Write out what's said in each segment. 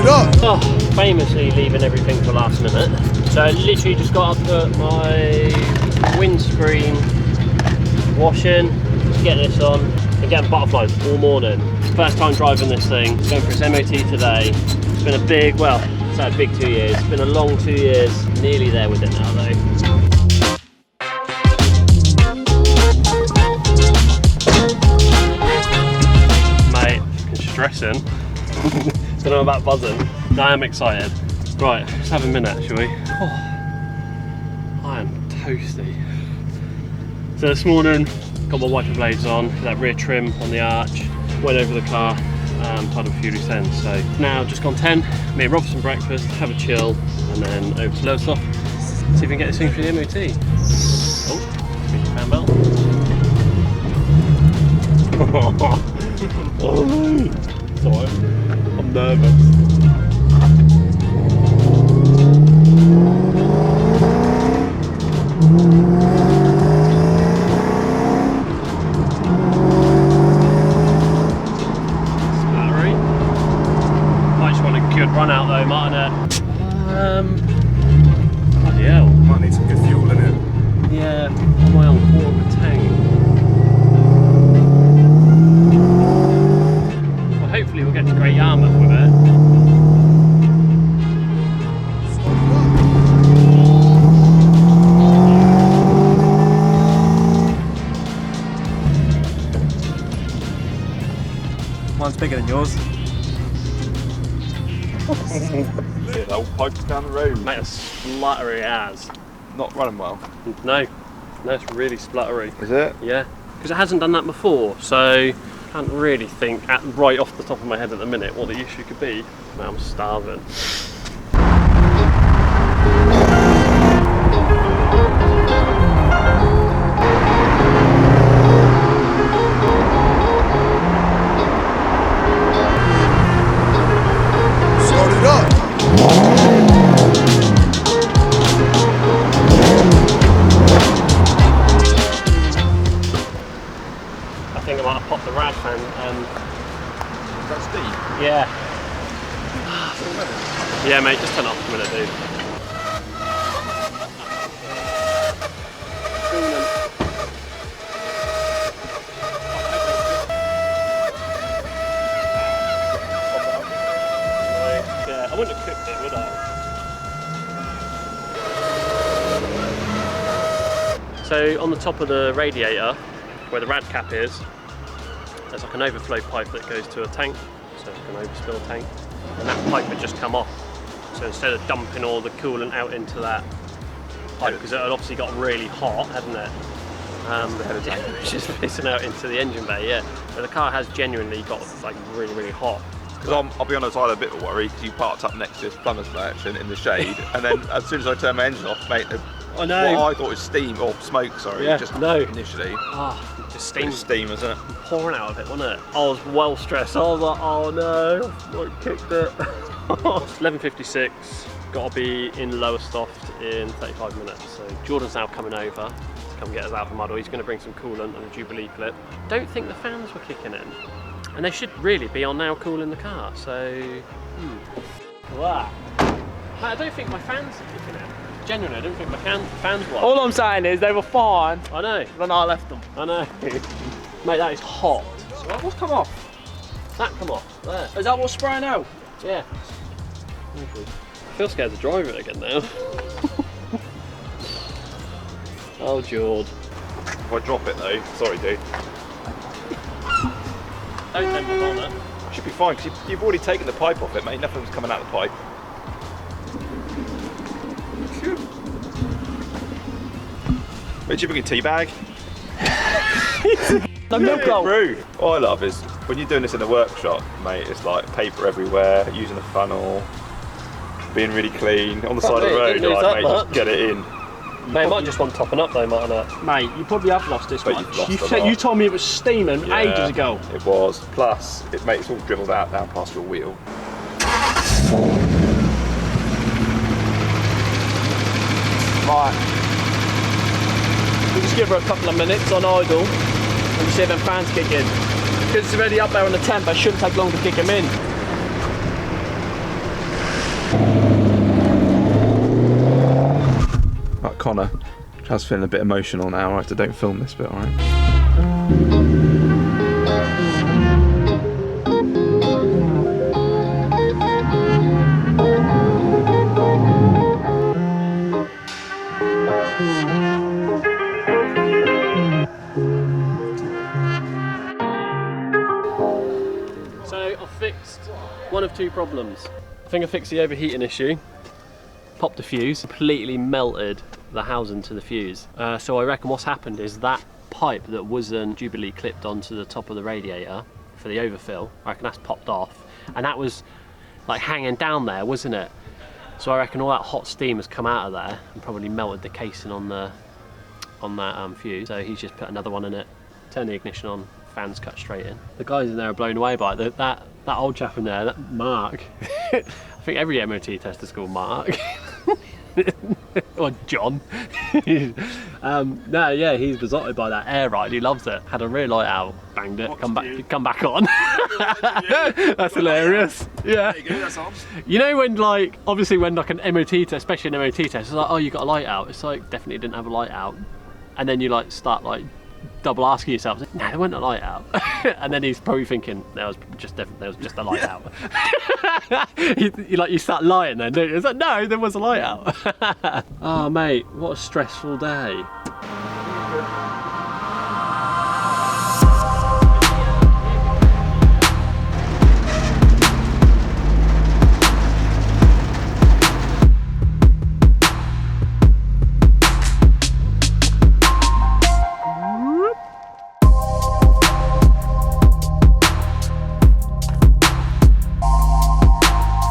Started up! Oh, famously leaving everything for last minute. So I literally just got to put my windscreen washing, get this on, and getting butterflies all morning. First time driving this thing, going for its M.O.T today. It's been a big, well, it's had a big 2 years. It's been a long 2 years, nearly there with it now though. Mate, fucking stressing. Don't know about buzzing. No, I am excited. Right, let's have a minute, shall we? Oh, I am toasty. So this morning, got my wiper blades on, that rear trim on the arch, went over the car, tied up a few loose ends. So now just gone 10, me and Rob some breakfast, have a chill, and then over to Lowestoft, see if we can get this thing through the M.O.T. Oh, speaking fan bell. Oh no! Sorry, I'm nervous. Splattery. Might just want a good run out though, mightn't it? Bloody hell. Might need some good fuel in it. Yeah, I'm on quarter of a tank. Hopefully we'll get to Great Yarmouth with it. Mine's bigger than yours. Yeah, the old pipes down the road. Mate, it's spluttery as. Not running well. No, it's really spluttery. Is it? Yeah, because it hasn't done that before, so can't really think right off the top of my head at the minute what the issue could be. Now I'm starving. Started up! I think I might have popped the rad fan. That's deep. Yeah. Yeah, mate, just turn it off a minute, dude. Yeah, I wouldn't have cooked it, would I? So on the top of the radiator, where the rad cap is, there's like an overflow pipe that goes to a tank, so like an overspill tank, and that pipe had just come off. So instead of dumping all the coolant out into that pipe, because it had obviously got really hot, hadn't it? It's just pissing out into the engine bay, yeah. But the car has genuinely got like really hot. Because I'll be honest, I had a bit of worry because you parked up next to this plumber's collection in the shade, and then as soon as I turned my engine off, mate, I know. what I thought was steam, or smoke, sorry, Yeah, just no. initially. Ah, just steam. It was steam, isn't it? Pouring out of it, wasn't it? I was well stressed. I was like, oh no, I kicked it. 11:56. Got to be in Lowestoft in 35 minutes. So Jordan's now coming over to come get us out of the muddle. He's going to bring some coolant and a Jubilee clip. Don't think the fans were kicking in, and they should really be on now cooling the car. So, wow. I don't think my fans are kicking in. Genuinely, I don't think my fans were. All I'm saying is they were fine I know. when I left them. I know. Mate, that is hot. So what's come off? That come off. There. Is that what's spraying out? Yeah. I feel scared to drive it again now. Oh, Jord. If I drop it though, sorry dude. Don't tempt the bonnet. Should be fine because you've already taken the pipe off it, mate. Nothing's coming out of the pipe. Wait, did you bring a tea bag? The milk roll. Brew. All I love is when you're doing this in the workshop, mate, it's like paper everywhere, using the funnel, being really clean on the side of the road. Didn't lose Like, that mate, much. just get it in. Mate, it might just want topping up though, mightn't it? Mate, you probably have lost this But one. you've lost a lot. You told me it was steaming Yeah, ages ago. It was. Plus, it makes it all dribbled out down past your wheel. Right. We'll just give her a couple of minutes on idle and see if them fans kick in. Because it's already up there on the temp, it shouldn't take long to kick them in. Right, Connor. Trav's feeling a bit emotional now, right? So don't film this bit, alright? So I've fixed one of two problems. I think I fixed the overheating issue, popped the fuse, completely melted the housing to the fuse. So I reckon what's happened is that pipe that wasn't dubly clipped onto the top of the radiator for the overfill, I reckon that's popped off, and that was like hanging down there, wasn't it? So I reckon all that hot steam has come out of there and probably melted the casing on that fuse. So he's just put another one in it, turned the ignition on, fans cut straight in. The guys in there are blown away by it. That old chap in there, that Mark. I think every MOT tester's called Mark. Or John. No, yeah, he's besotted by that air ride. He loves it. Had a rear light out, banged it, come back on. That's hilarious. Yeah. There you go, that's on. You know when, like, obviously when like an MOT test, especially an MOT test, it's like, oh, you got a light out. It's like, definitely didn't have a light out. And then you like start like double asking yourself, no, there wasn't a light out. And then he's probably thinking, there was just a light out. you start lying then, don't you? It's like, no, there was a light out. Oh mate, what a stressful day.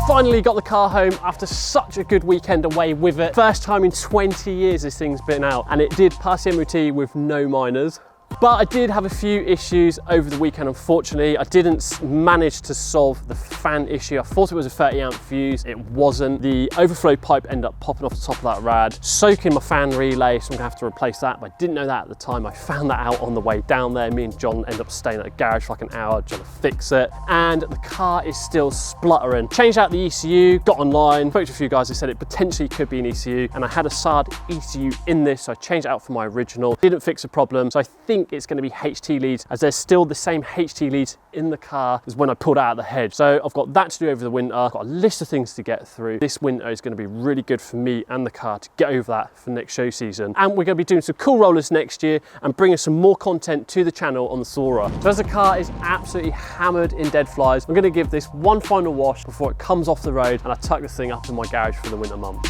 Finally got the car home after such a good weekend away with it. First time in 20 years this thing's been out, and it did pass the MOT with no minors. But I did have a few issues over the weekend, unfortunately. I didn't manage to solve the fan issue. I thought it was a 30-amp fuse. It wasn't. The overflow pipe ended up popping off the top of that rad, soaking my fan relay, so I'm gonna have to replace that. But I didn't know that at the time. I found that out on the way down there. Me and John ended up staying at the garage for like an hour trying to fix it. And the car is still spluttering. Changed out the ECU, got online, spoke to a few guys who said it potentially could be an ECU. And I had a Sard ECU in this, so I changed it out for my original. Didn't fix the problem, so I think it's going to be HT leads, as there's still the same HT leads in the car as when I pulled out of the hedge. So I've got that to do over the winter. I've got a list of things to get through. This winter is going to be really good for me and the car to get over that for next show season. And we're going to be doing some cool rollers next year and bringing some more content to the channel on the Soarer. So as the car is absolutely hammered in dead flies, I'm going to give this one final wash before it comes off the road and I tuck this thing up in my garage for the winter months.